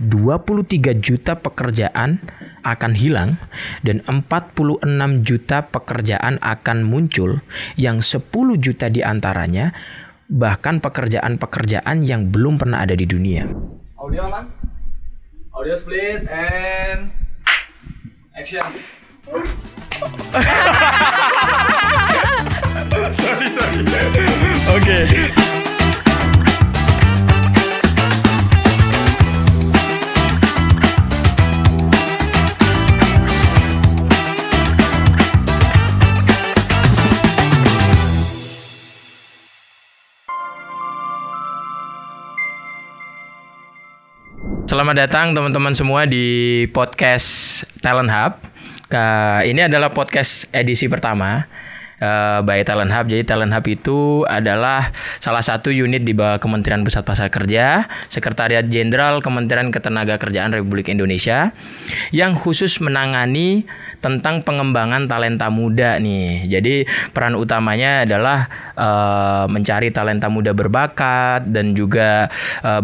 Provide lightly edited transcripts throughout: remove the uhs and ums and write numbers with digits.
23 juta pekerjaan akan hilang dan 46 juta pekerjaan akan muncul, yang 10 juta diantaranya bahkan pekerjaan-pekerjaan yang belum pernah ada di dunia. Audio aman? Audio split and action. sorry. Oke. Selamat datang teman-teman semua di podcast Talent Hub. Ini adalah podcast edisi pertama by Talent Hub. Jadi Talent Hub itu adalah salah satu unit di bawah Kementerian Pusat Pasar Kerja, Sekretariat Jenderal Kementerian Ketenagakerjaan Republik Indonesia, yang khusus menangani tentang pengembangan talenta muda nih. Jadi peran utamanya adalah mencari talenta muda berbakat dan juga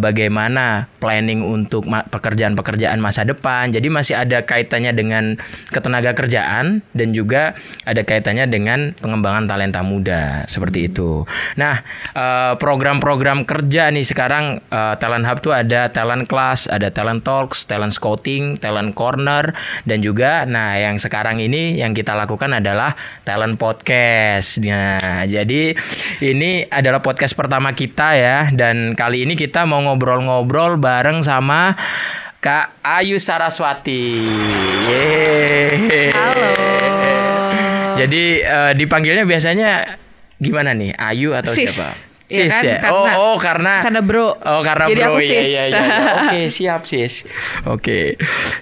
bagaimana planning untuk pekerjaan-pekerjaan masa depan. Jadi masih ada kaitannya dengan ketenagakerjaan dan juga ada kaitannya dengan pengembangan talenta muda, seperti itu. Nah, program-program kerja nih sekarang Talent Hub tuh ada Talent Class, ada Talent Talks, Talent Scouting, Talent Corner, dan juga yang sekarang ini yang kita lakukan adalah Talent Podcast. Nah, jadi ini adalah podcast pertama kita ya, dan kali ini kita mau ngobrol-ngobrol bareng sama Kak Ayu Saraswati. Yeay. Halo. Jadi dipanggilnya biasanya gimana nih? Ayu atau Sis. siapa? Sis Sis ya, kan? karena bro. Oh, karena jadi bro. aku sis. Iya. Oke, siap sis. Oke.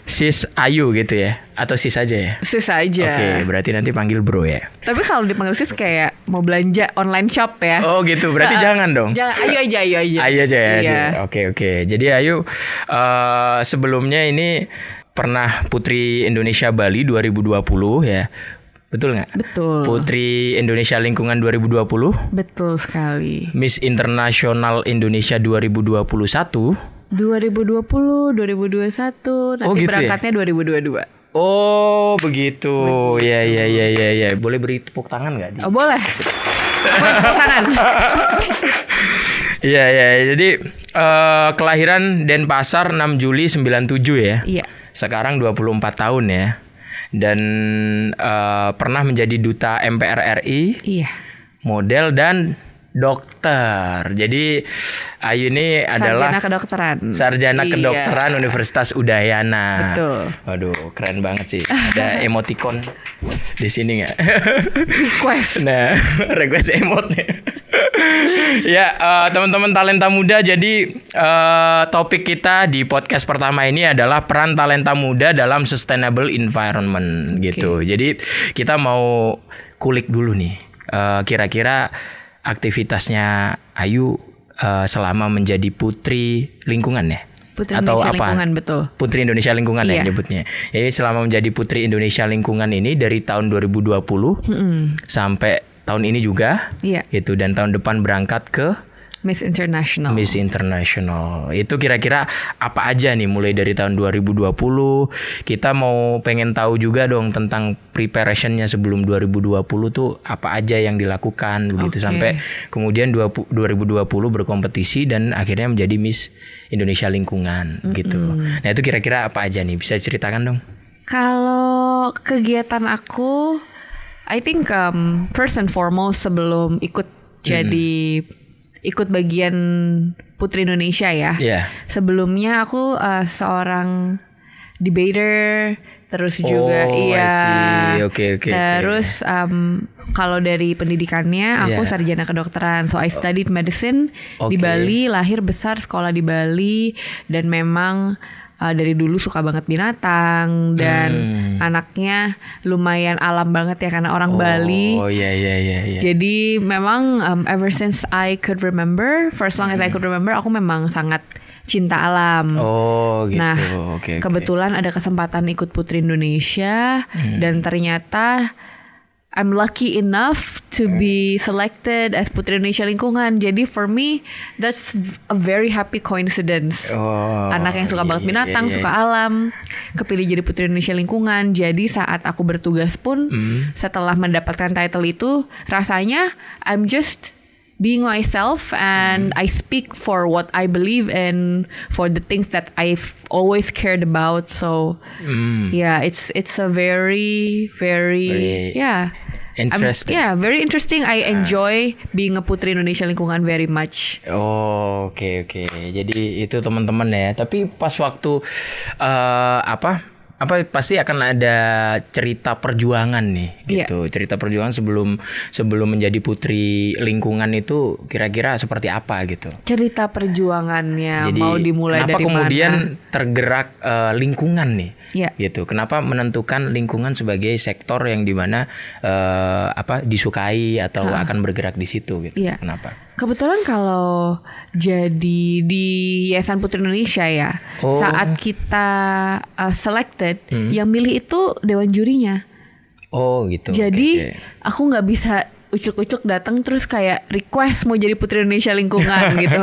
Sis Ayu gitu ya? Atau sis aja ya? Sis aja. Oke, berarti nanti panggil bro ya. Tapi kalau dipanggil sis kayak mau belanja online shop ya. Oh gitu, berarti jangan dong. Jangan, Ayu aja. Ayu aja ya. Iya. Oke. Jadi Ayu sebelumnya ini pernah Putri Indonesia Bali 2020 ya. Betul nggak? Betul. Putri Indonesia Lingkungan 2020. Betul sekali. Miss Internasional Indonesia 2021. 2020, 2021, nanti gitu berangkatnya 2022. Oh begitu. Ya. Boleh beri tepuk tangan nggak? Oh boleh. Tepuk tangan. Iya. Jadi kelahiran Denpasar 6 Juli 97 ya. Iya. Sekarang 24 tahun ya. Dan pernah menjadi duta MPR RI, Iya. model dan dokter. Jadi Ayu ini adalah sarjana kedokteran Universitas Udayana. Betul. Waduh, keren banget sih. Ada emoticon di sini nggak? Request. Nah, request emotnya. Ya, teman-teman talenta muda. Jadi topik kita di podcast pertama ini adalah peran talenta muda dalam sustainable environment gitu. Jadi kita mau kulik dulu nih. Kira-kira aktivitasnya Ayu selama menjadi putri lingkungan ya? Putri atau Indonesia apa? Lingkungan, betul. Putri Indonesia Lingkungan ya nyebutnya. Jadi selama menjadi Putri Indonesia Lingkungan ini dari tahun 2020 sampai tahun ini juga. Iya. Gitu, dan tahun depan berangkat ke Miss International. Itu kira-kira apa aja nih mulai dari tahun 2020? Kita mau pengen tahu juga dong tentang preparationnya sebelum 2020 tuh apa aja yang dilakukan begitu sampai kemudian 2020 berkompetisi dan akhirnya menjadi Miss Indonesia Lingkungan gitu. Nah itu kira-kira apa aja nih, bisa ceritakan dong? Kalau kegiatan aku, I think first and foremost sebelum ikut bagian Putri Indonesia ya. Yeah. Sebelumnya aku seorang debater, terus juga Oke. Terus kalau dari pendidikannya aku sarjana kedokteran. So I studied medicine di Bali, lahir besar sekolah di Bali, dan memang dari dulu suka banget binatang dan anaknya lumayan alam banget ya karena orang Bali. Iya. Jadi memang ever since I could remember, for as long as I could remember, aku memang sangat cinta alam. Oh gitu. Nah, Oke. kebetulan ada kesempatan ikut Putri Indonesia dan ternyata I'm lucky enough to be selected as Putri Indonesia Lingkungan. Jadi for me that's a very happy coincidence. Anak yang suka banget binatang, suka alam, kepilih jadi Putri Indonesia Lingkungan. Jadi saat aku bertugas pun setelah mendapatkan title itu, rasanya I'm just being myself and I speak for what I believe in, for the things that I've always cared about. So yeah, it's a very interesting. Very interesting. I enjoy being a Putri Indonesia Lingkungan very much. Oke. Jadi itu teman-teman ya. Tapi pas waktu pasti akan ada cerita perjuangan nih gitu. Cerita perjuangan sebelum menjadi Putri Lingkungan itu kira-kira seperti apa gitu. Cerita perjuangannya. Jadi, mau dimulai dari mana? Kenapa kemudian tergerak lingkungan nih? Yeah. Gitu. Kenapa menentukan lingkungan sebagai sektor yang dimana disukai atau akan bergerak di situ gitu? Yeah. Kenapa? Kebetulan kalau jadi di Yayasan Putri Indonesia ya, saat kita selected, yang milih itu dewan jurinya. Oh gitu. Jadi aku nggak bisa ucuk-ucuk datang terus kayak request mau jadi Putri Indonesia Lingkungan gitu.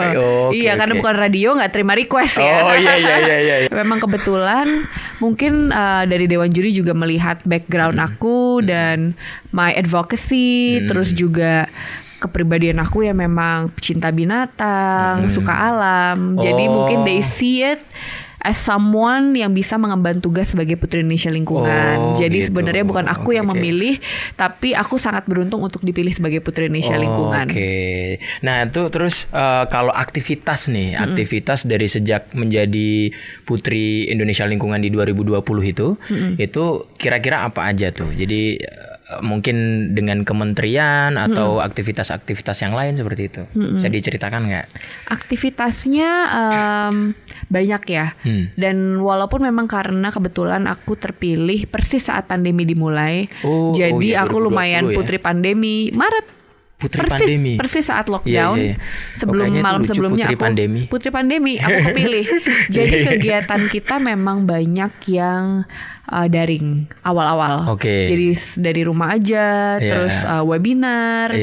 Karena bukan radio, nggak terima request ya. Oh iya. Memang kebetulan mungkin dari dewan juri juga melihat background aku dan my advocacy, terus juga kepribadian aku yang memang pecinta binatang, suka alam. Jadi mungkin they see it as someone yang bisa mengemban tugas sebagai Putri Indonesia Lingkungan. Jadi gitu. Sebenarnya bukan aku yang memilih, tapi aku sangat beruntung untuk dipilih sebagai Putri Indonesia Lingkungan. Nah itu terus kalau aktivitas nih, aktivitas dari sejak menjadi Putri Indonesia Lingkungan di 2020 itu kira-kira apa aja tuh? Jadi mungkin dengan kementerian atau aktivitas-aktivitas yang lain seperti itu. Bisa diceritakan nggak? Aktivitasnya banyak ya. Dan walaupun memang karena kebetulan aku terpilih persis saat pandemi dimulai. Jadi aku lumayan Putri Pandemi Maret. Persis saat lockdown. Sebelum malam sebelumnya Putri Pandemi aku kepilih. Jadi kegiatan kita memang banyak yang daring awal-awal. Jadi dari rumah aja, terus webinar,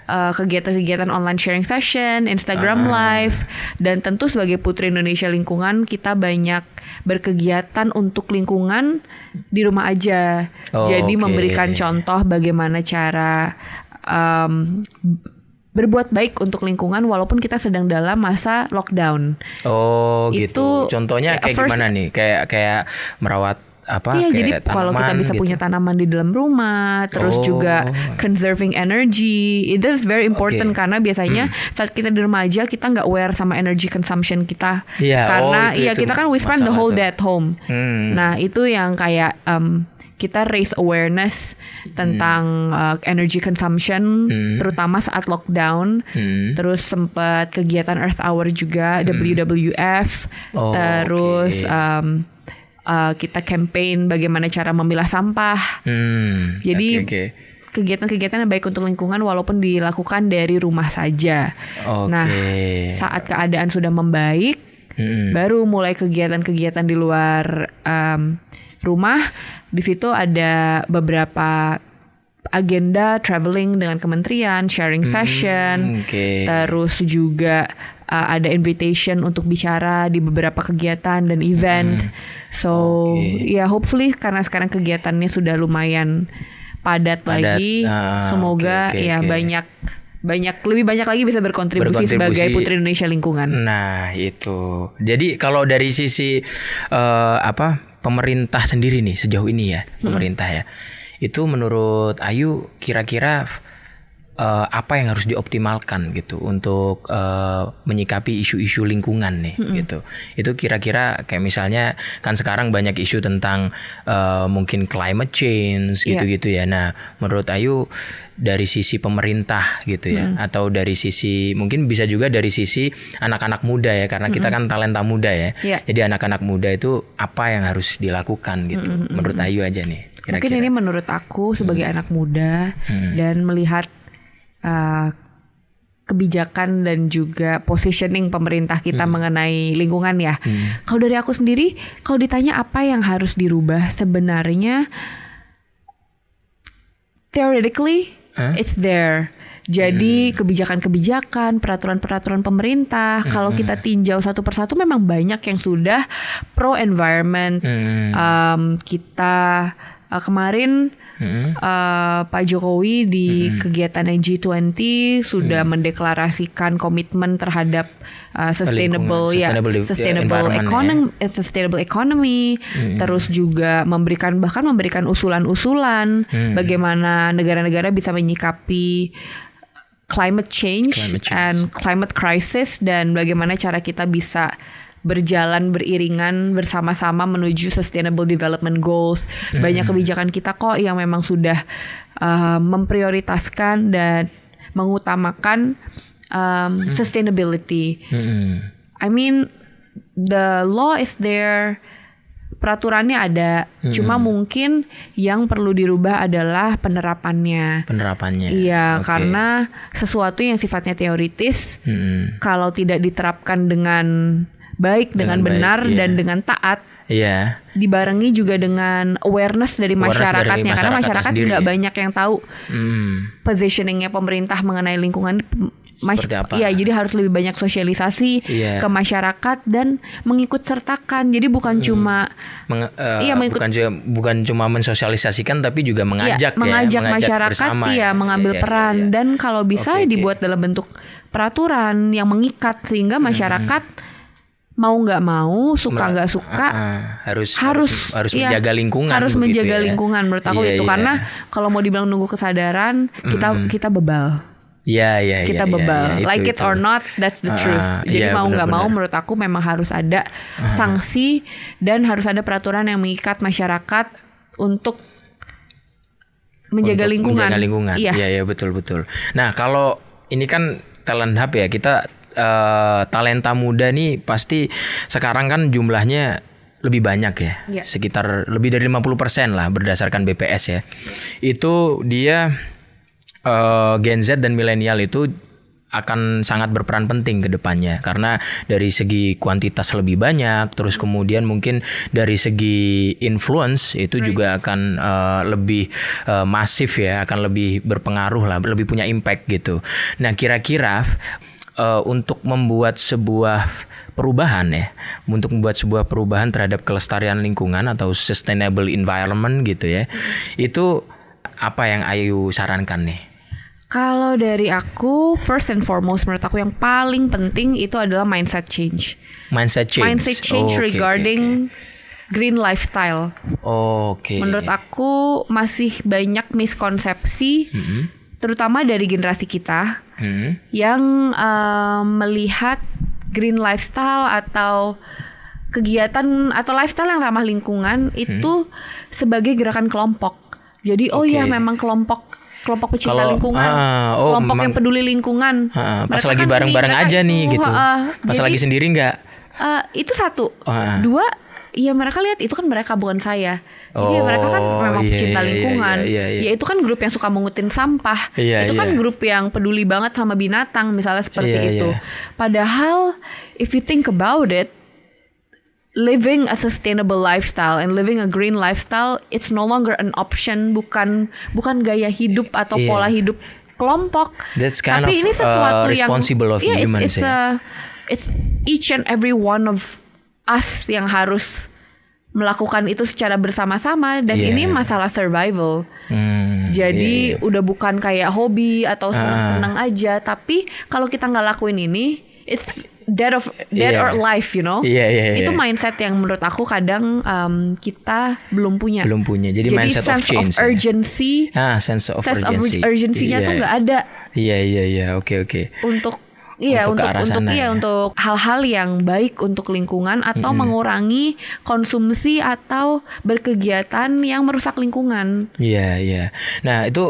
kegiatan-kegiatan online sharing session, Instagram live, dan tentu sebagai Putri Indonesia Lingkungan kita banyak berkegiatan untuk lingkungan di rumah aja. Jadi memberikan contoh bagaimana cara berbuat baik untuk lingkungan walaupun kita sedang dalam masa lockdown. Gitu. Contohnya kayak gimana nih? Kayak merawat jadi kalau kita bisa punya tanaman di dalam rumah, terus juga conserving energy, it is very important karena biasanya saat kita di rumah aja kita nggak aware sama energy consumption kita, karena kita kan we spend the whole day at home. Nah itu yang kayak kita raise awareness tentang energy consumption, terutama saat lockdown. Terus sempat kegiatan Earth Hour juga, WWF. Terus kita campaign bagaimana cara memilah sampah. Jadi kegiatan-kegiatan yang baik untuk lingkungan walaupun dilakukan dari rumah saja. Nah, saat keadaan sudah membaik, baru mulai kegiatan-kegiatan di luar rumah. Di situ ada beberapa agenda traveling dengan kementerian, sharing session, terus juga ada invitation untuk bicara di beberapa kegiatan dan event. Hopefully karena sekarang kegiatannya sudah lumayan padat. Lagi, semoga lebih banyak lagi bisa berkontribusi sebagai Putri Indonesia Lingkungan. Nah itu. Jadi kalau dari sisi pemerintah sendiri nih sejauh ini ya, pemerintah ya, itu menurut Ayu kira-kira apa yang harus dioptimalkan gitu untuk menyikapi isu-isu lingkungan nih gitu. Itu kira-kira kayak misalnya kan sekarang banyak isu tentang mungkin climate change gitu-gitu ya. Nah, menurut Ayu dari sisi pemerintah gitu ya, atau dari sisi mungkin bisa juga dari sisi anak-anak muda ya, karena kita kan talenta muda ya. Jadi anak-anak muda itu apa yang harus dilakukan gitu. Menurut Ayu aja nih. Kira-kira. Mungkin ini menurut aku sebagai anak muda dan melihat kebijakan dan juga positioning pemerintah kita mengenai lingkungan ya. Kalau dari aku sendiri, kalau ditanya apa yang harus dirubah, sebenarnya theoretically it's there. Jadi kebijakan-kebijakan, peraturan-peraturan pemerintah, kalau kita tinjau satu persatu memang banyak yang sudah pro environment. Kita kemarin Pak Jokowi di kegiatan G20 sudah mendeklarasikan komitmen terhadap sustainable economy, terus juga memberikan usulan-usulan bagaimana negara-negara bisa menyikapi climate change and climate crisis, dan bagaimana cara kita bisa berjalan beriringan bersama-sama menuju Sustainable Development Goals. Banyak kebijakan kita kok yang memang sudah memprioritaskan dan mengutamakan sustainability. I mean, the law is there, peraturannya ada, cuma mungkin yang perlu dirubah adalah penerapannya. Iya, karena sesuatu yang sifatnya teoritis, kalau tidak diterapkan dengan baik, dengan benar, dan dengan taat, dibarengi juga dengan awareness dari masyarakatnya, karena masyarakat nggak banyak yang tahu positioningnya pemerintah mengenai lingkungan. Iya, jadi harus lebih banyak sosialisasi ke masyarakat dan mengikut sertakan. Jadi bukan cuma bukan cuma mensosialisasikan, tapi juga mengajak masyarakat bersama, mengambil peran. Dan kalau bisa dibuat dalam bentuk peraturan yang mengikat, sehingga masyarakat mau nggak mau, suka nggak suka, harus menjaga lingkungan. Harus menjaga lingkungan, menurut aku itu. Karena kalau mau dibilang nunggu kesadaran, kita bebal. Kita bebal, like it or not, that's the truth. Jadi mau nggak mau, menurut aku memang harus ada sanksi dan harus ada peraturan yang mengikat masyarakat untuk menjaga lingkungan. Iya, betul. Nah, kalau ini kan Talent Hub ya, kita talenta muda nih pasti sekarang kan jumlahnya lebih banyak ya, sekitar lebih dari 50% lah berdasarkan BPS ya. Itu dia Gen Z dan milenial itu akan sangat berperan penting ke depannya, karena dari segi kuantitas lebih banyak, terus kemudian mungkin dari segi influence itu juga akan lebih masif ya, akan lebih berpengaruh lah, lebih punya impact gitu. Nah, kira-kira untuk membuat sebuah perubahan terhadap kelestarian lingkungan atau sustainable environment gitu ya, itu apa yang Ayu sarankan nih? Kalau dari aku, first and foremost, menurut aku yang paling penting itu adalah mindset change. Mindset change regarding green lifestyle. Menurut aku masih banyak miskonsepsi, terutama dari generasi kita yang melihat green lifestyle atau kegiatan atau lifestyle yang ramah lingkungan itu sebagai gerakan kelompok. Jadi memang kelompok pecinta lingkungan, kelompok yang peduli lingkungan. Pas lagi bareng-bareng aja nih gitu. Pas lagi sendiri nggak? Itu satu. Dua, ya mereka lihat itu kan mereka, bukan saya. Jadi mereka kan memang pecinta lingkungan. Ya itu kan grup yang suka mengutin sampah. Itu kan grup yang peduli banget sama binatang, misalnya seperti itu. Padahal if you think about it, living a sustainable lifestyle and living a green lifestyle, it's no longer an option, bukan gaya hidup atau pola hidup kelompok. That's kind tapi of ini sesuatu responsible yang of humans. It's each and every one of us yang harus melakukan itu secara bersama-sama, dan ini masalah survival. Jadi udah bukan kayak hobi atau senang-senang aja, tapi kalau kita nggak lakuin ini, it's dead or life, you know. Itu mindset yang menurut aku kadang kita belum punya. Jadi mindset of change, sense of urgency-nya tuh nggak ada. Oke. Untuk hal-hal yang baik untuk lingkungan atau mengurangi konsumsi atau berkegiatan yang merusak lingkungan. Nah, itu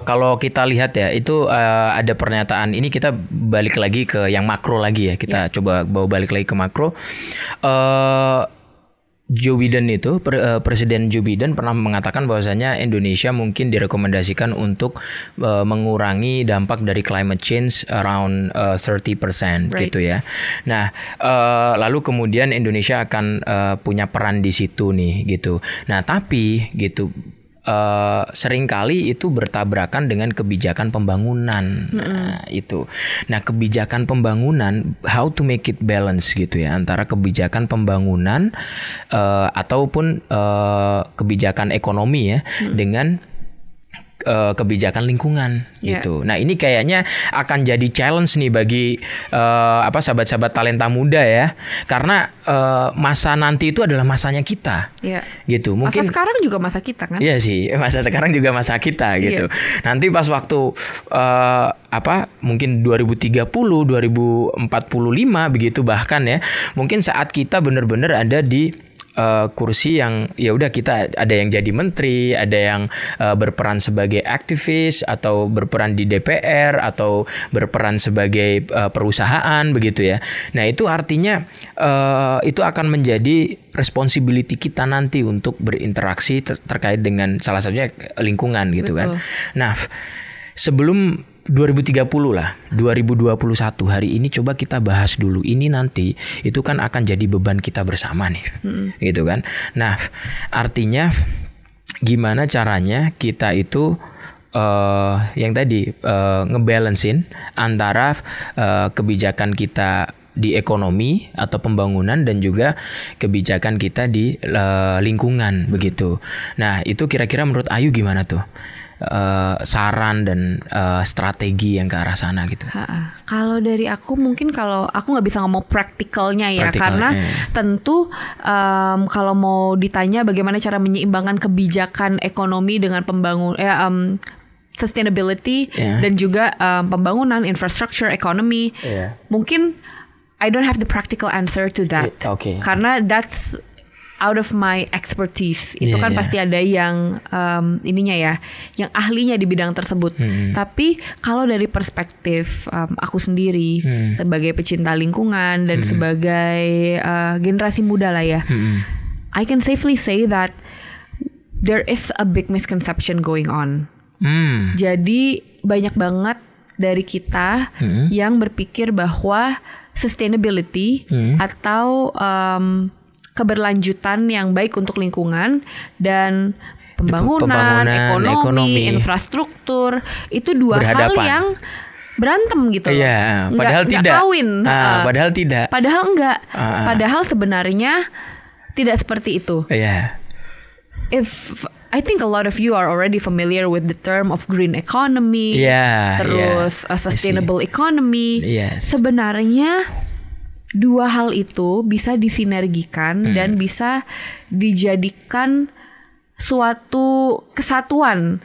kalau kita lihat ya, itu ada pernyataan ini, kita balik lagi ke yang makro lagi ya. Kita coba bawa balik lagi ke makro. Joe Biden itu, Presiden Joe Biden pernah mengatakan bahwasanya Indonesia mungkin direkomendasikan untuk mengurangi dampak dari climate change around 30% gitu ya. Nah, lalu kemudian Indonesia akan punya peran di situ nih gitu. Nah, tapi gitu, seringkali itu bertabrakan dengan kebijakan pembangunan. Nah, itu. Nah, kebijakan pembangunan, how to make it balance gitu ya, antara kebijakan pembangunan ataupun kebijakan ekonomi ya dengan kebijakan lingkungan gitu. Nah, ini kayaknya akan jadi challenge nih bagi sahabat-sahabat talenta muda ya. Karena masa nanti itu adalah masanya kita. Gitu. Mungkin masa sekarang juga masa kita kan? Iya sih, masa sekarang juga masa kita gitu. Nanti pas waktu mungkin 2030, 2045 begitu bahkan ya. Mungkin saat kita benar-benar ada di kursi yang ya udah kita ada yang jadi menteri, ada yang berperan sebagai aktivis atau berperan di DPR atau berperan sebagai perusahaan begitu ya. Nah, itu artinya itu akan menjadi responsibility kita nanti untuk berinteraksi terkait dengan salah satunya lingkungan gitu. Betul. Kan. Nah, sebelum 2030 lah, 2021 hari ini coba kita bahas dulu. Ini nanti itu kan akan jadi beban kita bersama nih, gitu kan. Nah, artinya gimana caranya kita itu yang tadi ngebalancein antara kebijakan kita di ekonomi atau pembangunan dan juga kebijakan kita di lingkungan begitu. Nah, itu kira-kira menurut Ayu gimana tuh? Saran dan strategi yang ke arah sana gitu. Kalau dari aku mungkin kalau aku nggak bisa ngomong praktikalnya ya, karena tentu kalau mau ditanya bagaimana cara menyeimbangkan kebijakan ekonomi dengan sustainability dan juga pembangunan infrastructure ekonomi, mungkin I don't have the practical answer to that. Karena that's out of my expertise. Itu kan pasti ada yang ininya ya, yang ahlinya di bidang tersebut. Tapi kalau dari perspektif aku sendiri sebagai pecinta lingkungan dan sebagai generasi muda lah ya, I can safely say that there is a big misconception going on. Jadi banyak banget dari kita yang berpikir bahwa sustainability atau keberlanjutan yang baik untuk lingkungan dan pembangunan ekonomi, infrastruktur itu dua hal yang berantem gitu loh. Iya, padahal tidak. Kawin. Padahal tidak. Padahal enggak. Padahal sebenarnya tidak seperti itu. Iya. I think a lot of you are already familiar with the term of green economy, terus a sustainable economy. Sebenarnya dua hal itu bisa disinergikan dan bisa dijadikan suatu kesatuan.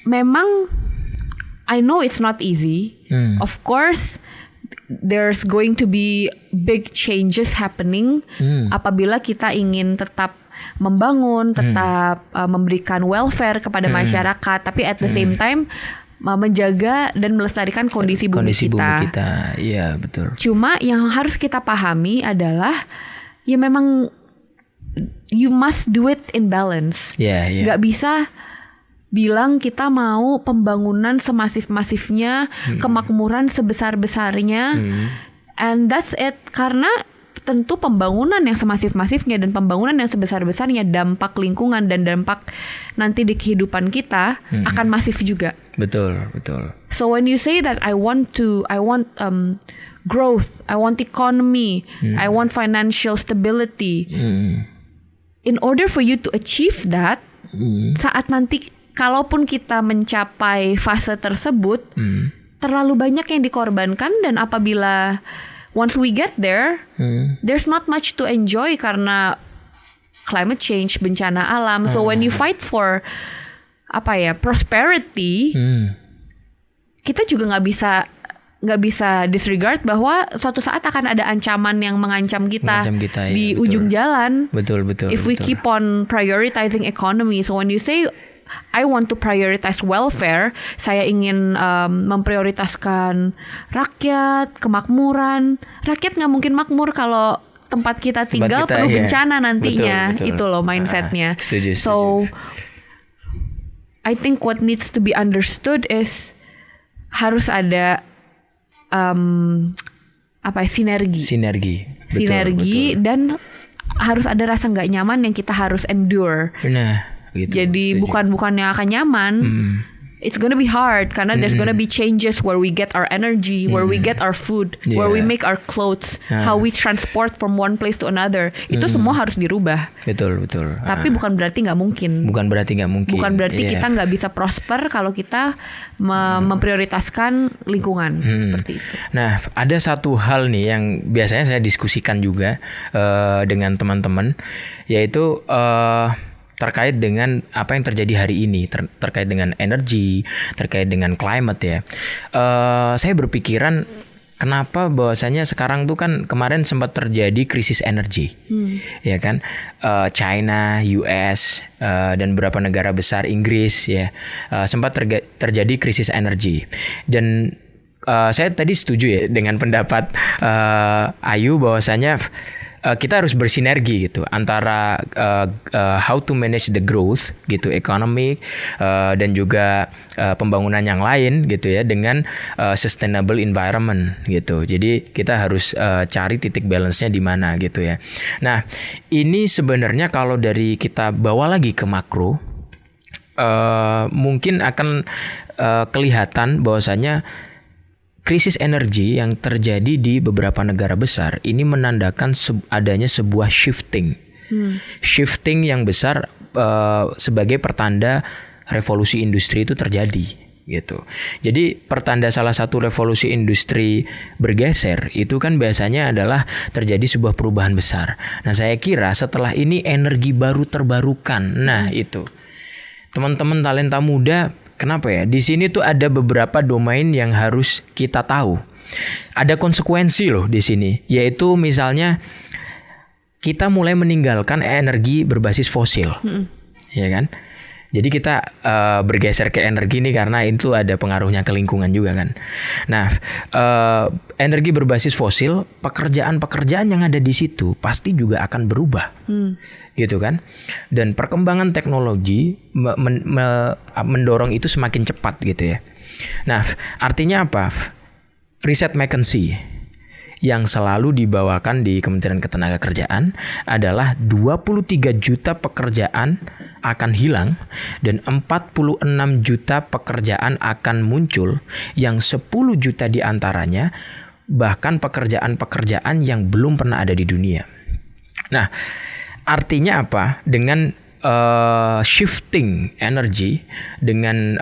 Memang I know it's not easy. Of course there's going to be big changes happening apabila kita ingin tetap membangun, tetap memberikan welfare kepada masyarakat, tapi at the same time menjaga dan melestarikan kondisi bumi kita. Iya, betul. Cuma yang harus kita pahami adalah ya memang you must do it in balance. Gak bisa bilang kita mau pembangunan semasif-masifnya, kemakmuran sebesar-besarnya, and that's it. Karena tentu pembangunan yang semasif-masifnya dan pembangunan yang sebesar-besarnya, dampak lingkungan dan dampak nanti di kehidupan kita akan masif juga. Betul. So when you say that I want growth, I want economy, I want financial stability, in order for you to achieve that, saat nanti kalaupun kita mencapai fase tersebut, terlalu banyak yang dikorbankan, dan apabila once we get there, there's not much to enjoy karena climate change, bencana alam. So when you fight for prosperity, kita juga nggak bisa disregard bahwa suatu saat akan ada ancaman yang mengancam kita di ujung jalan. Betul. If we keep on prioritizing economy, so when you say I want to prioritize welfare, saya ingin memprioritaskan rakyat, kemakmuran. Rakyat nggak mungkin makmur kalau tempat kita tinggal penuh bencana nantinya. Betul. Itu loh mindsetnya. Setuju. So I think what needs to be understood is harus ada sinergi. Betul. Dan harus ada rasa nggak nyaman yang kita harus endure. gitu. Jadi bukannya akan nyaman. It's gonna be hard karena there's gonna be changes where we get our energy, where we get our food, where we make our clothes, how we transport from one place to another. Itu semua harus dirubah. Betul. Tapi bukan berarti nggak mungkin. Bukan berarti kita nggak bisa prosper kalau kita memprioritaskan lingkungan seperti itu. Nah, ada satu hal nih yang biasanya saya diskusikan juga dengan teman-teman, yaitu terkait dengan apa yang terjadi hari ini, terkait dengan energi, terkait dengan climate ya. Saya berpikiran kenapa bahwasanya sekarang tuh kan kemarin sempat terjadi krisis energi, ya kan? China, US dan beberapa negara besar Inggris ya sempat terjadi krisis energi. Dan saya tadi setuju ya dengan pendapat Ayu bahwasanya kita harus bersinergi gitu antara how to manage the growth gitu, economic dan juga pembangunan yang lain gitu ya dengan sustainable environment gitu. Jadi kita harus cari titik balance-nya di mana gitu ya. Nah, ini sebenarnya kalau dari kita bawa lagi ke makro mungkin akan kelihatan bahwasanya krisis energi yang terjadi di beberapa negara besar ini menandakan adanya sebuah shifting yang besar sebagai pertanda revolusi industri itu terjadi gitu. Jadi pertanda salah satu revolusi industri bergeser itu kan biasanya adalah terjadi sebuah perubahan besar. Nah, saya kira setelah ini energi baru terbarukan. Nah, itu teman-teman talenta muda, kenapa ya? Di sini tuh ada beberapa domain yang harus kita tahu. Ada konsekuensi loh di sini, yaitu misalnya kita mulai meninggalkan energi berbasis fosil, ya kan? Jadi kita bergeser ke energi ini karena itu ada pengaruhnya ke lingkungan juga kan. Nah, energi berbasis fosil, pekerjaan-pekerjaan yang ada di situ pasti juga akan berubah, gitu kan. Dan perkembangan teknologi mendorong itu semakin cepat gitu ya. Nah, artinya apa? Riset McKinsey yang selalu dibawakan di Kementerian Ketenagakerjaan adalah 23 juta pekerjaan akan hilang dan 46 juta pekerjaan akan muncul, yang 10 juta diantaranya bahkan pekerjaan-pekerjaan yang belum pernah ada di dunia. Nah, artinya apa? Dengan shifting energy, dengan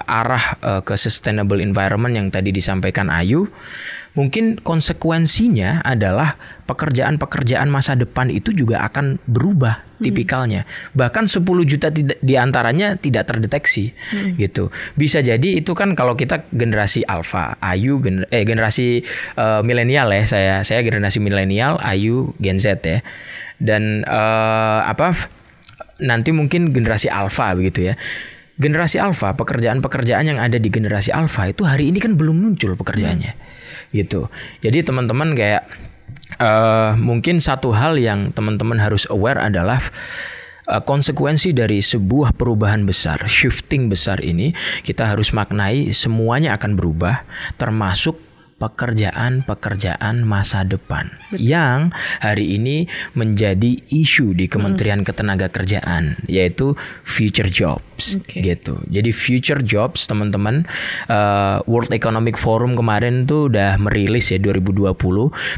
arah ke sustainable environment yang tadi disampaikan Ayu, mungkin konsekuensinya adalah pekerjaan-pekerjaan masa depan itu juga akan berubah tipikalnya. Bahkan 10 juta diantaranya tidak terdeteksi gitu. Bisa jadi itu kan kalau kita generasi alpha, Ayu generasi milenial ya, saya generasi milenial, Ayu Gen Z ya. Dan nanti mungkin generasi alpha begitu ya. Generasi alpha, pekerjaan-pekerjaan yang ada di generasi alpha itu hari ini kan belum muncul pekerjaannya. Gitu. Jadi teman-teman kayak mungkin satu hal yang teman-teman harus aware adalah konsekuensi dari sebuah perubahan besar, shifting besar ini kita harus maknai semuanya akan berubah, termasuk pekerjaan-pekerjaan masa depan yang hari ini menjadi isu di Kementerian Ketenagakerjaan, yaitu future jobs gitu. Jadi future jobs teman-teman, World Economic Forum kemarin tuh udah merilis ya 2020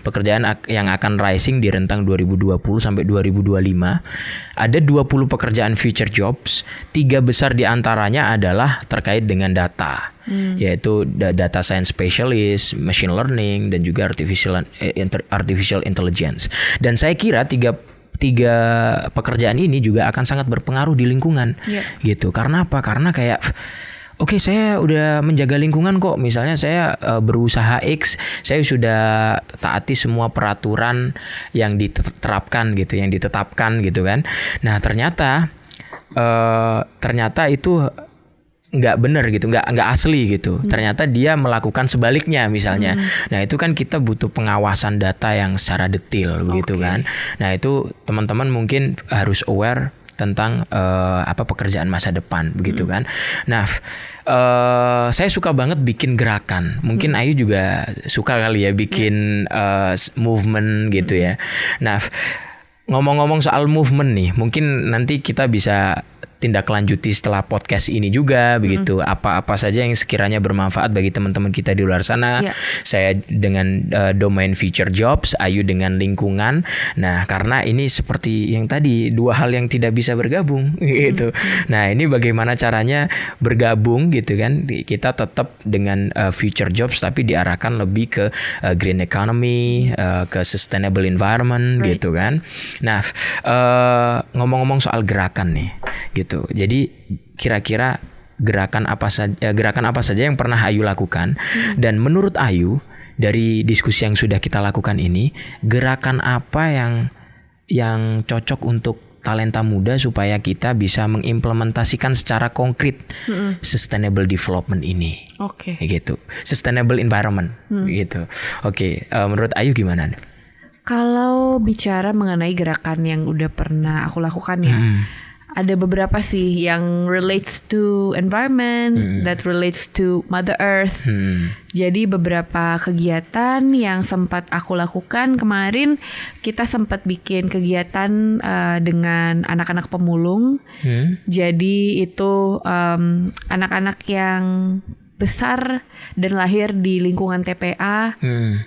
pekerjaan yang akan rising di rentang 2020 sampai 2025. Ada 20 pekerjaan future jobs, 3 besar diantaranya adalah terkait dengan data. Yaitu data science specialist, machine learning, dan juga artificial intelligence. Dan saya kira tiga pekerjaan ini juga akan sangat berpengaruh di lingkungan, gitu. Karena apa? Karena kayak oke, saya udah menjaga lingkungan kok. Misalnya saya berusaha X, saya sudah taati semua peraturan yang diterapkan gitu, yang ditetapkan gitu kan. Nah ternyata itu nggak benar gitu, nggak asli gitu. Ternyata dia melakukan sebaliknya misalnya. Nah itu kan kita butuh pengawasan data yang secara detail begitu kan. Nah itu teman-teman mungkin harus aware tentang pekerjaan masa depan begitu kan. Nah saya suka banget bikin gerakan. Mungkin Ayu juga suka kali ya bikin movement gitu ya. Nah ngomong-ngomong soal movement nih, mungkin nanti kita bisa tindak lanjuti setelah podcast ini juga begitu. Apa-apa saja yang sekiranya bermanfaat bagi teman-teman kita di luar sana. Saya dengan domain future jobs, Ayu dengan lingkungan. Nah, karena ini seperti yang tadi, dua hal yang tidak bisa bergabung gitu. Nah, ini bagaimana caranya bergabung gitu kan. Kita tetap dengan future jobs tapi diarahkan lebih ke green economy, ke sustainable environment gitu kan. Nah, ngomong-ngomong soal gerakan nih gitu. Jadi kira-kira gerakan apa saja yang pernah Ayu lakukan, dan menurut Ayu dari diskusi yang sudah kita lakukan ini, gerakan apa yang cocok untuk talenta muda supaya kita bisa mengimplementasikan secara konkret sustainable development ini. Gitu. Sustainable environment gitu. Menurut Ayu gimana? Kalau bicara mengenai gerakan yang udah pernah aku lakukan ya, ada beberapa sih yang relates to environment, that relates to Mother Earth. Jadi beberapa kegiatan yang sempat aku lakukan kemarin, kita sempat bikin kegiatan dengan anak-anak pemulung. Jadi itu anak-anak yang besar dan lahir di lingkungan TPA.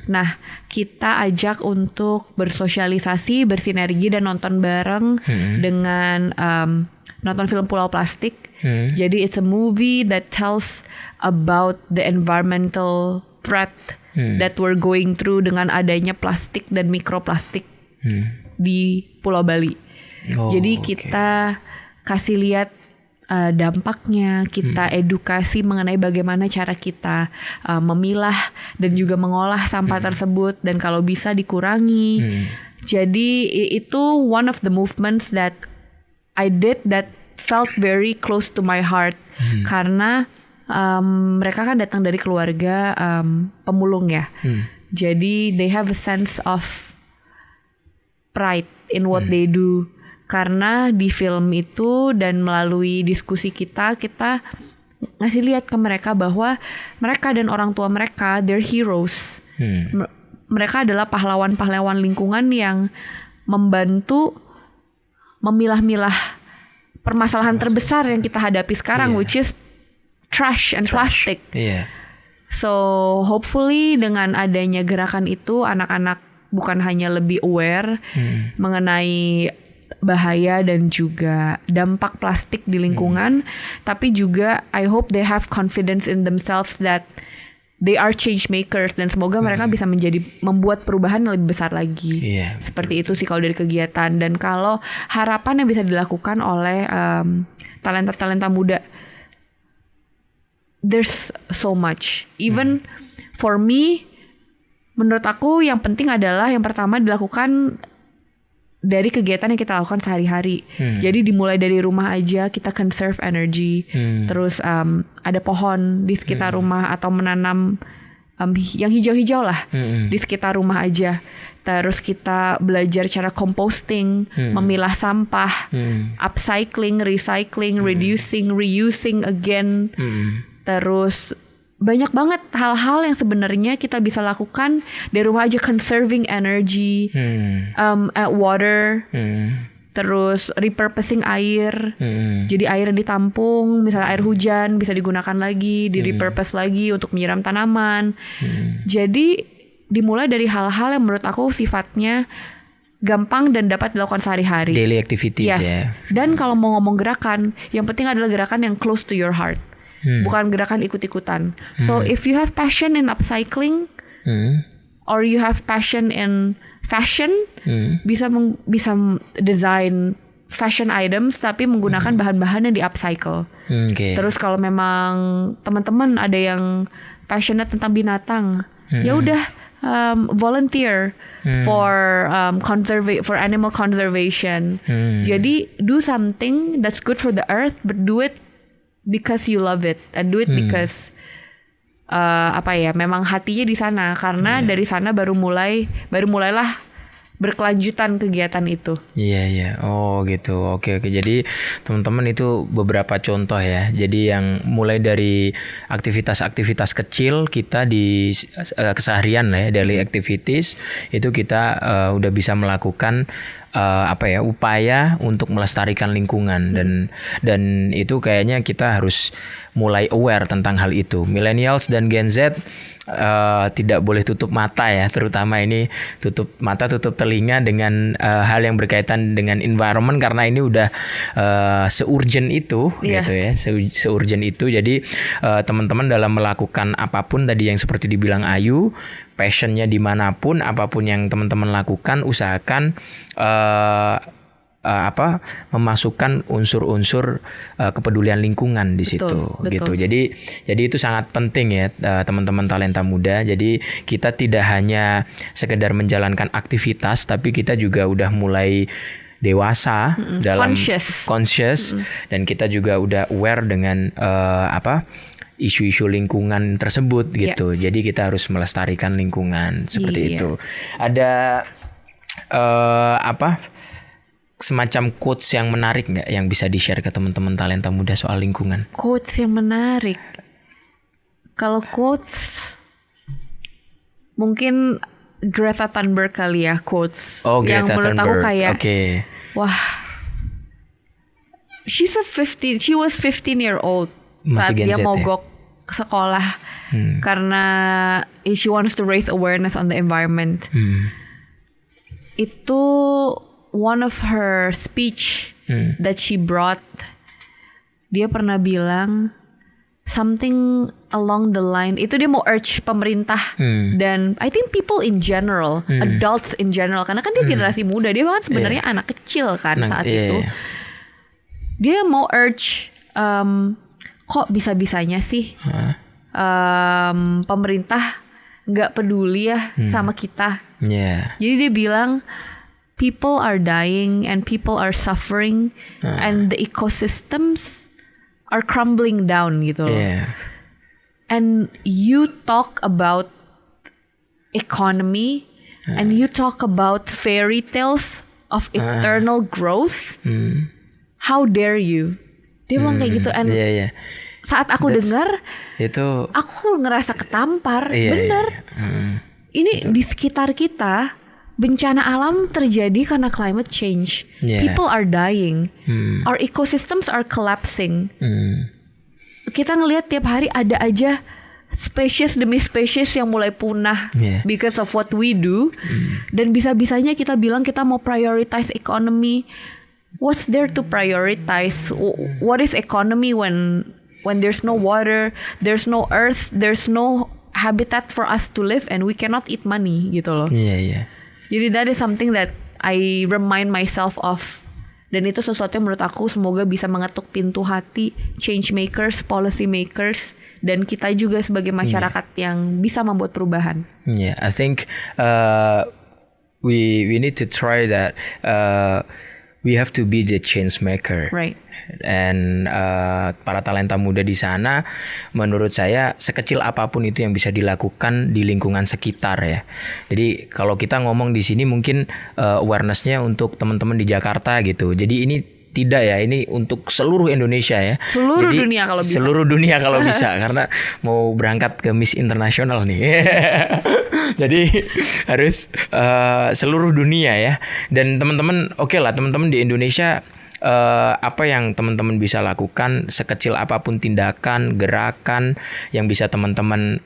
Nah, kita ajak untuk bersosialisasi, bersinergi dan nonton bareng dengan nonton film Pulau Plastik. Jadi it's a movie that tells about the environmental threat that we're going through dengan adanya plastik dan mikroplastik di Pulau Bali. Jadi kita kasih lihat dampaknya, kita edukasi mengenai bagaimana cara kita memilah dan juga mengolah sampah tersebut, dan kalau bisa dikurangi. Jadi itu one of the movements that I did that felt very close to my heart, karena mereka kan datang dari keluarga pemulung ya. Jadi they have a sense of pride in what they do. Karena di film itu dan melalui diskusi kita ngasih lihat ke mereka bahwa mereka dan orang tua mereka, they're heroes. Mereka adalah pahlawan-pahlawan lingkungan yang membantu memilah-milah permasalahan terbesar yang kita hadapi sekarang, which is trash and plastic. So hopefully dengan adanya gerakan itu, anak-anak bukan hanya lebih aware mengenai bahaya dan juga dampak plastik di lingkungan, tapi juga I hope they have confidence in themselves that they are change makers, dan semoga mereka bisa membuat perubahan yang lebih besar lagi. Seperti itu sih kalau dari kegiatan. Dan kalau harapan yang bisa dilakukan oleh talenta-talenta muda, there's so much. Even for me, menurut aku yang penting adalah yang pertama dilakukan dari kegiatan yang kita lakukan sehari-hari. Jadi dimulai dari rumah aja, kita conserve energy. Terus ada pohon di sekitar rumah atau menanam yang hijau-hijau lah di sekitar rumah aja. Terus kita belajar cara composting, memilah sampah, upcycling, recycling, reducing, reusing again. Terus banyak banget hal-hal yang sebenarnya kita bisa lakukan dari rumah aja. Conserving energy, water, terus repurposing air. Jadi air yang ditampung, misalnya air hujan bisa digunakan lagi, di repurpose lagi untuk menyiram tanaman. Jadi dimulai dari hal-hal yang menurut aku sifatnya gampang dan dapat dilakukan sehari-hari. Daily activities ya. Dan kalau mau ngomong gerakan, yang penting adalah gerakan yang close to your heart. Bukan gerakan ikut-ikutan. So if you have passion in upcycling, or you have passion in fashion, bisa design fashion items tapi menggunakan bahan-bahan yang di upcycle. Terus kalau memang teman-teman ada yang passionate tentang binatang, ya udah volunteer for animal conservation. Jadi do something that's good for the earth, but do it because you love it, and do it because memang hatinya di sana, karena dari sana baru mulailah berkelanjutan kegiatan itu. Oh gitu. Oke. Jadi teman-teman itu beberapa contoh ya. Jadi yang mulai dari aktivitas-aktivitas kecil kita di keseharian lah ya, daily activities itu kita udah bisa melakukan upaya untuk melestarikan lingkungan dan itu kayaknya kita harus mulai aware tentang hal itu. Millennials dan Gen Z tidak boleh tutup mata ya, terutama ini tutup mata tutup telinga dengan hal yang berkaitan dengan environment, karena ini udah se-urgent itu gitu ya, se-urgent itu. Jadi teman-teman dalam melakukan apapun tadi yang seperti dibilang Ayu, passionnya dimanapun, apapun yang teman-teman lakukan, usahakan memasukkan unsur-unsur kepedulian lingkungan di situ gitu. Jadi itu sangat penting ya teman-teman talenta muda. Jadi kita tidak hanya sekedar menjalankan aktivitas, tapi kita juga udah mulai dewasa dalam conscious dan kita juga udah aware dengan isu-isu lingkungan tersebut gitu. Jadi kita harus melestarikan lingkungan seperti itu. Ada semacam quotes yang menarik nggak yang bisa di-share ke teman-teman talenta muda soal lingkungan? Quotes yang menarik. Kalau quotes mungkin Greta Thunberg kali ya, quotes yang Greta menurut Thunberg. aku kayak wah, she was 15-year-old saat dia mogok sekolah karena she wants to raise awareness on the environment. Itu one of her speech that she brought, dia pernah bilang something along the line, itu dia mau urge pemerintah dan I think people in general, adults in general, karena kan dia generasi muda, dia kan sebenarnya anak kecil kan saat itu. Dia mau urge kok bisa-bisanya sih pemerintah nggak peduli ya sama kita. Jadi dia bilang people are dying and people are suffering and the ecosystems are crumbling down gitu loh. And you talk about economy and you talk about fairy tales of eternal growth. How dare you? Dia bilang kayak gitu. And saat aku dengar itu aku ngerasa ketampar. Bener. Ini di sekitar kita bencana alam terjadi karena climate change. People are dying. Our ecosystems are collapsing. Kita ngelihat tiap hari ada aja spesies demi spesies yang mulai punah because of what we do. Dan bisa-bisanya kita bilang kita mau prioritize economy. What's there to prioritize? What is economy when there's no water, there's no earth, there's no habitat for us to live, and we cannot eat money gitu loh. Jadi that is something that I remind myself of. Dan itu sesuatu yang menurut aku semoga bisa mengetuk pintu hati change makers, policy makers, dan kita juga sebagai masyarakat yang bisa membuat perubahan. I think we need to try that. We have to be the change maker. Right. Dan para talenta muda di sana, menurut saya sekecil apapun itu yang bisa dilakukan di lingkungan sekitar ya. Jadi kalau kita ngomong di sini mungkin awareness-nya untuk teman-teman di Jakarta gitu. Jadi ini tidak ya, ini untuk seluruh Indonesia ya. Seluruh dunia kalau bisa. Seluruh dunia kalau bisa, karena mau berangkat ke Miss International nih. Jadi harus seluruh dunia ya. Dan teman-teman, oke lah teman-teman di Indonesia, apa yang teman-teman bisa lakukan, sekecil apapun tindakan, gerakan yang bisa teman-teman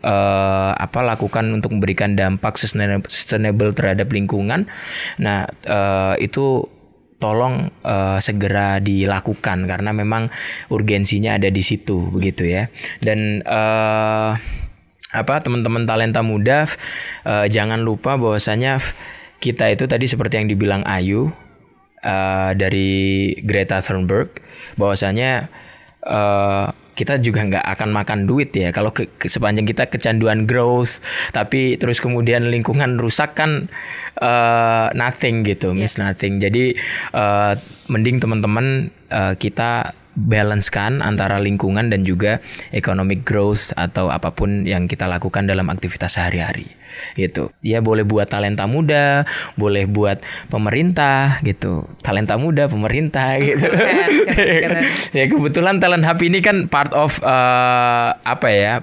lakukan untuk memberikan dampak sustainable terhadap lingkungan. Nah, itu tolong segera dilakukan karena memang urgensinya ada di situ begitu ya. Dan teman-teman talenta muda, jangan lupa bahwasanya kita itu tadi seperti yang dibilang Ayu dari Greta Thunberg, bahwasanya kita juga nggak akan makan duit ya kalau sepanjang kita kecanduan growth tapi terus kemudian lingkungan rusak kan nothing gitu, miss nothing. Jadi mending teman-teman kita balancekan antara lingkungan dan juga economic growth atau apapun yang kita lakukan dalam aktivitas sehari-hari. gitu. Dia boleh buat talenta muda, boleh buat pemerintah gitu. Talenta muda, pemerintah gitu. Keren. Ya kebetulan Talent Hub ini kan part of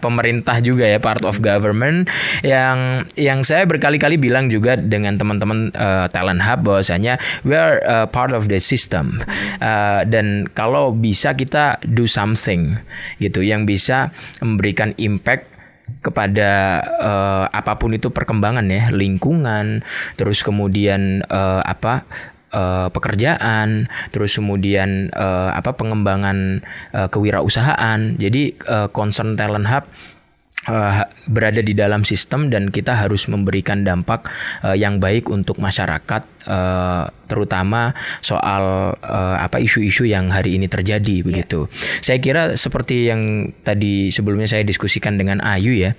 pemerintah juga ya, part of government yang saya berkali-kali bilang juga dengan teman-teman Talent Hub bahwasanya we are part of the system. Dan kalau bisa kita do something gitu yang bisa memberikan impact kepada apapun itu perkembangan ya, lingkungan, terus kemudian pekerjaan, terus kemudian pengembangan kewirausahaan. Jadi concern Talent Hub berada di dalam sistem dan kita harus memberikan dampak yang baik untuk masyarakat, terutama soal isu-isu yang hari ini terjadi begitu. Saya kira seperti yang tadi sebelumnya saya diskusikan dengan Ayu ya.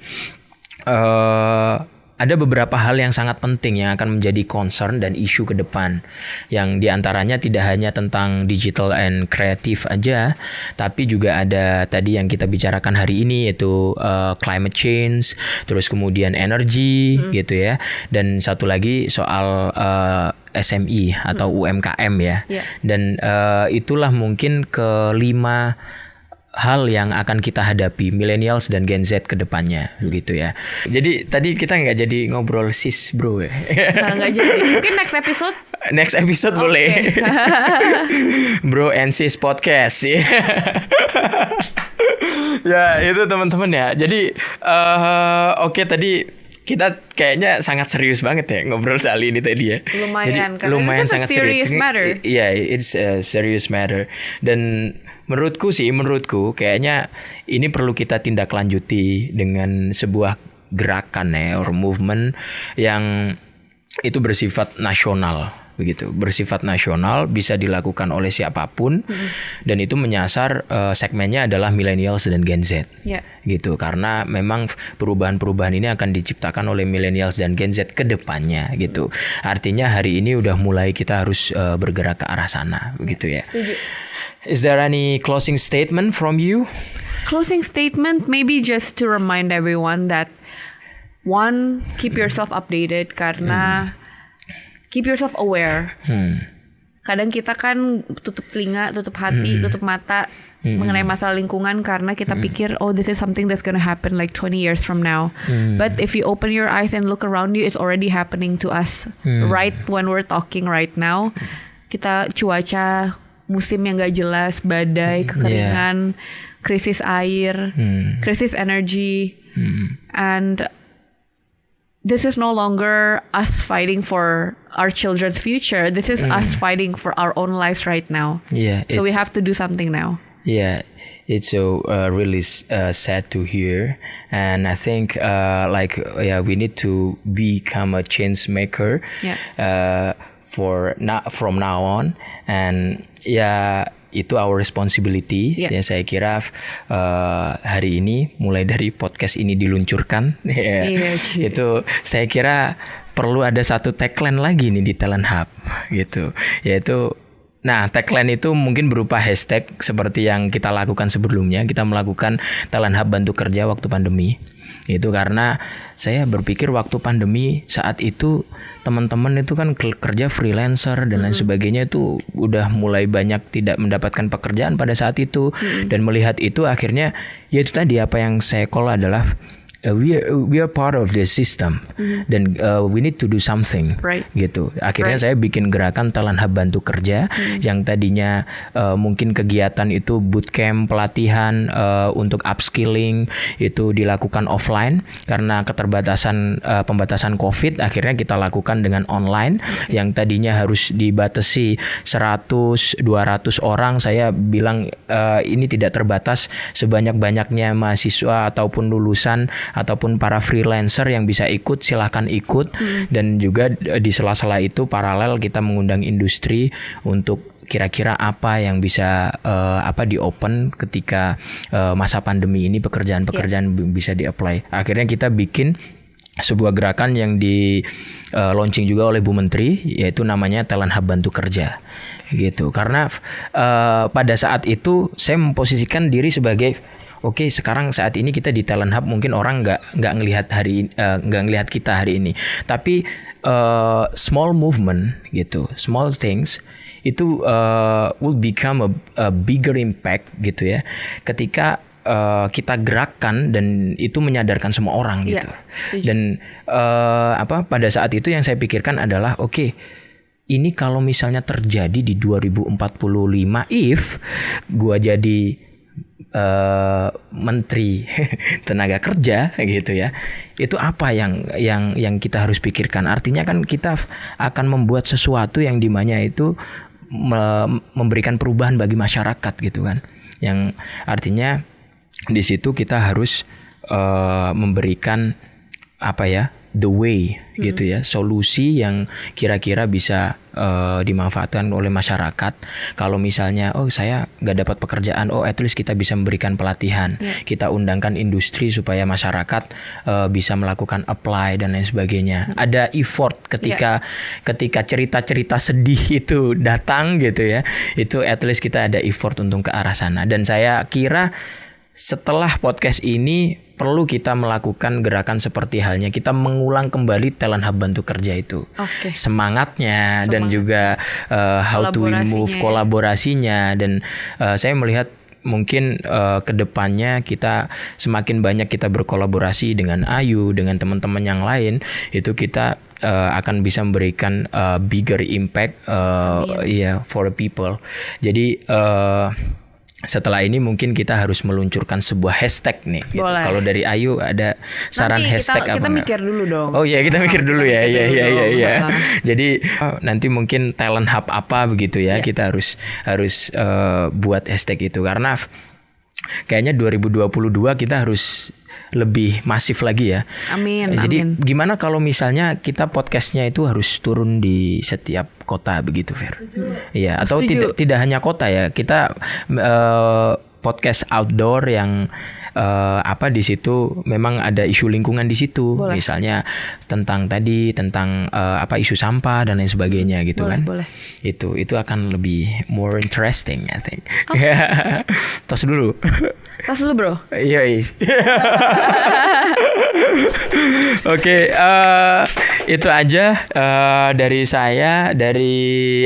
Ada beberapa hal yang sangat penting yang akan menjadi concern dan isu ke depan, yang diantaranya tidak hanya tentang digital and creative aja, tapi juga ada tadi yang kita bicarakan hari ini yaitu climate change, terus kemudian energy gitu ya, dan satu lagi soal SME atau UMKM ya. Dan itulah mungkin kelima hal yang akan kita hadapi millennials dan Gen Z ke depannya begitu ya. Jadi tadi kita nggak jadi ngobrol sis bro ya. Nggak jadi. Mungkin next episode boleh. Bro and sis podcast ya. Ya itu teman-teman ya. Jadi oke, tadi kita kayaknya sangat serius banget ya ngobrol soal ini tadi ya. Lumayan sangat serious matter. Iya, it's a serious matter. Dan menurutku kayaknya ini perlu kita tindak lanjuti dengan sebuah gerakan ya, or movement yang itu bersifat nasional begitu. Bersifat nasional, bisa dilakukan oleh siapapun, dan itu menyasar segmennya adalah millennials dan Gen Z. Gitu, karena memang perubahan-perubahan ini akan diciptakan oleh millennials dan Gen Z ke depannya gitu. Artinya hari ini udah mulai kita harus bergerak ke arah sana begitu ya. Is there any closing statement from you? Closing statement, maybe just to remind everyone that one, keep yourself updated karena keep yourself aware. Kadang kita kan tutup telinga, tutup hati, tutup mata mengenai masalah lingkungan karena kita pikir this is something that's gonna happen like 20 years from now. But if you open your eyes and look around you, it's already happening to us right when we're talking right now. Kita cuaca musim yang gak jelas, badai, kekeringan, krisis air, krisis energi, and this is no longer us fighting for our children's future. This is us fighting for our own lives right now. So we have to do something now. Yeah, it's so really sad to hear, and I think we need to become a change maker. From now on, and itu our responsibility. Ya saya kira hari ini mulai dari podcast ini diluncurkan itu saya kira perlu ada satu tagline lagi nih di Talent Hub gitu, yaitu tagline itu mungkin berupa hashtag seperti yang kita lakukan sebelumnya. Kita melakukan Talent Hub bantu kerja waktu pandemi. Itu karena saya berpikir waktu pandemi saat itu teman-teman itu kan kerja freelancer dan lain sebagainya, itu udah mulai banyak tidak mendapatkan pekerjaan pada saat itu. Dan melihat itu akhirnya ya itu tadi apa yang saya call adalah we are part of the system, dan we need to do something gitu. Akhirnya saya bikin gerakan Talent Hub bantu kerja yang tadinya mungkin kegiatan itu bootcamp, pelatihan untuk upskilling itu dilakukan offline karena keterbatasan pembatasan COVID. Akhirnya kita lakukan dengan online yang tadinya harus dibatasi 100-200 orang. Saya bilang ini tidak terbatas, sebanyak-banyaknya mahasiswa ataupun lulusan ataupun para freelancer yang bisa ikut, silahkan ikut. Dan juga di sela-sela itu paralel kita mengundang industri untuk kira-kira apa yang bisa di open ketika masa pandemi ini, pekerjaan-pekerjaan bisa di-apply. Akhirnya kita bikin sebuah gerakan yang di launching juga oleh Bu Menteri, yaitu namanya Talent Hub bantu kerja gitu. Karena pada saat itu saya memposisikan diri sebagai oke, sekarang saat ini kita di Talent Hub mungkin orang nggak ngelihat kita hari ini, tapi small movement gitu, small things itu will become a bigger impact gitu ya, ketika kita gerakkan dan itu menyadarkan semua orang gitu. Dan pada saat itu yang saya pikirkan adalah oke, ini kalau misalnya terjadi di 2045, if gua jadi menteri tenaga kerja gitu ya, itu apa yang kita harus pikirkan? Artinya kan kita akan membuat sesuatu yang dimana itu memberikan perubahan bagi masyarakat gitu kan, yang artinya di situ kita harus memberikan the way gitu ya, solusi yang kira-kira bisa dimanfaatkan oleh masyarakat. Kalau misalnya saya nggak dapat pekerjaan, at least kita bisa memberikan pelatihan, kita undangkan industri supaya masyarakat bisa melakukan apply dan lain sebagainya. Ada effort ketika cerita-cerita sedih itu datang gitu ya, itu at least kita ada effort untuk ke arah sana. Dan saya kira setelah podcast ini perlu kita melakukan gerakan seperti halnya kita mengulang kembali Talent Hub Bantu Kerja itu. Semangatnya dan juga how to move kolaborasinya. Dan saya melihat mungkin kedepannya kita semakin banyak kita berkolaborasi dengan Ayu, dengan teman-teman yang lain, itu kita akan bisa memberikan bigger impact for the people. Jadi setelah ini mungkin kita harus meluncurkan sebuah hashtag nih. Gitu. Kalau dari Ayu ada saran nanti hashtag kita mikir dulu dong. Oh iya, kita mikir dulu ya. Iya. Jadi nanti mungkin Talent Hub apa begitu ya. Kita harus buat hashtag itu, karena kayaknya 2022 kita harus lebih masif lagi ya. Amin. Jadi gimana kalau misalnya kita podcastnya itu harus turun di setiap kota begitu, Fer? Iya, atau tidak hanya kota ya. Kita podcast outdoor yang di situ memang ada isu lingkungan di situ. Boleh. Misalnya tentang isu sampah dan lain sebagainya gitu. Boleh. Itu akan lebih more interesting, I think. Tos dulu, bro. Iya. Oke, itu aja dari saya. Dari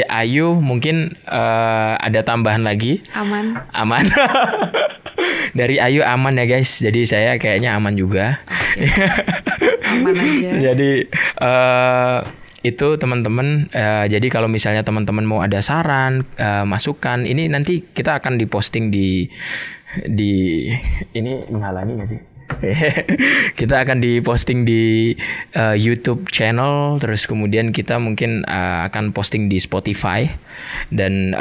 Ayu mungkin ada tambahan lagi. Aman. Dari Ayu aman ya guys. Jadi saya kayaknya aman juga. Aman aja. Jadi itu teman-teman. Jadi kalau misalnya teman-teman mau ada saran, masukan, ini nanti kita akan diposting di ini menghalangi nggak sih? Kita akan diposting di YouTube channel, terus kemudian kita mungkin akan posting di Spotify dan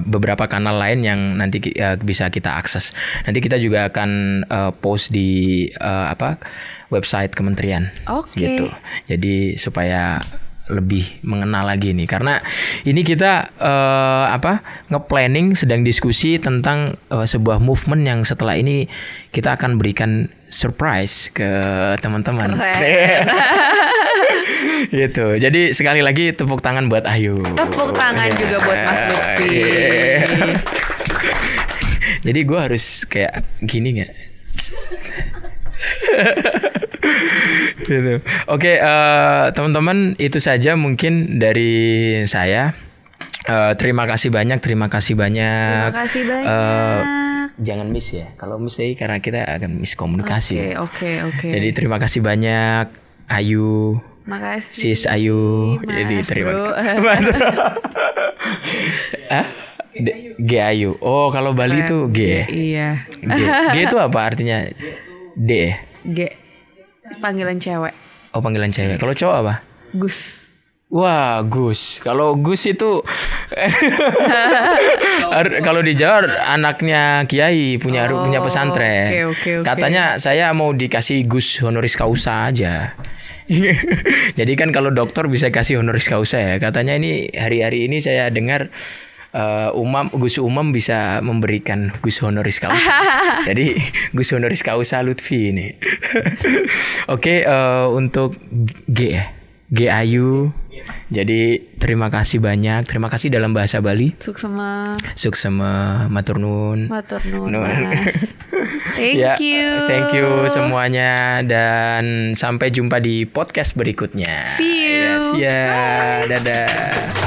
beberapa kanal lain yang nanti bisa kita akses. Nanti kita juga akan post di website kementerian. Gitu. Jadi supaya lebih mengenal lagi nih, karena ini kita nge-planning, sedang diskusi tentang sebuah movement yang setelah ini kita akan berikan surprise ke teman-teman. Gitu. Jadi sekali lagi tepuk tangan buat Ayu. Tepuk tangan juga buat Mas Lutfi. Jadi gue harus kayak gini nggak? Gitu. Oke, teman-teman, itu saja mungkin dari saya. Terima kasih banyak. Jangan miss ya. Kalau miss karena kita akan miskomunikasi. Oke. Jadi terima kasih banyak Ayu. Makasih. Sis Ayu. Jadi terima kasih. G Ayu. Oh, kalau Bali itu G. Iya. G itu apa artinya? D. G. Panggilan cewek. Oh, panggilan cewek. Kalau cowok apa? Gus. Wah, Gus. Kalau Gus itu kalau di Jawa anaknya kiai punya pesantren. Okay. Katanya saya mau dikasih Gus honoris causa aja. Jadi kan kalau dokter bisa kasih honoris causa ya. Katanya ini hari-hari ini saya dengar Gus Umam bisa memberikan Gus honoris causa. Jadi Gus honoris causa Lutfi ini. Oke, untuk G Ayu, Jadi terima kasih banyak. Terima kasih dalam bahasa Bali. Suksema. Matur nuwun. Matur nuwun. Nuwun. Thank you. Thank you semuanya dan sampai jumpa di podcast berikutnya. See you. Yes, ya. Dadah.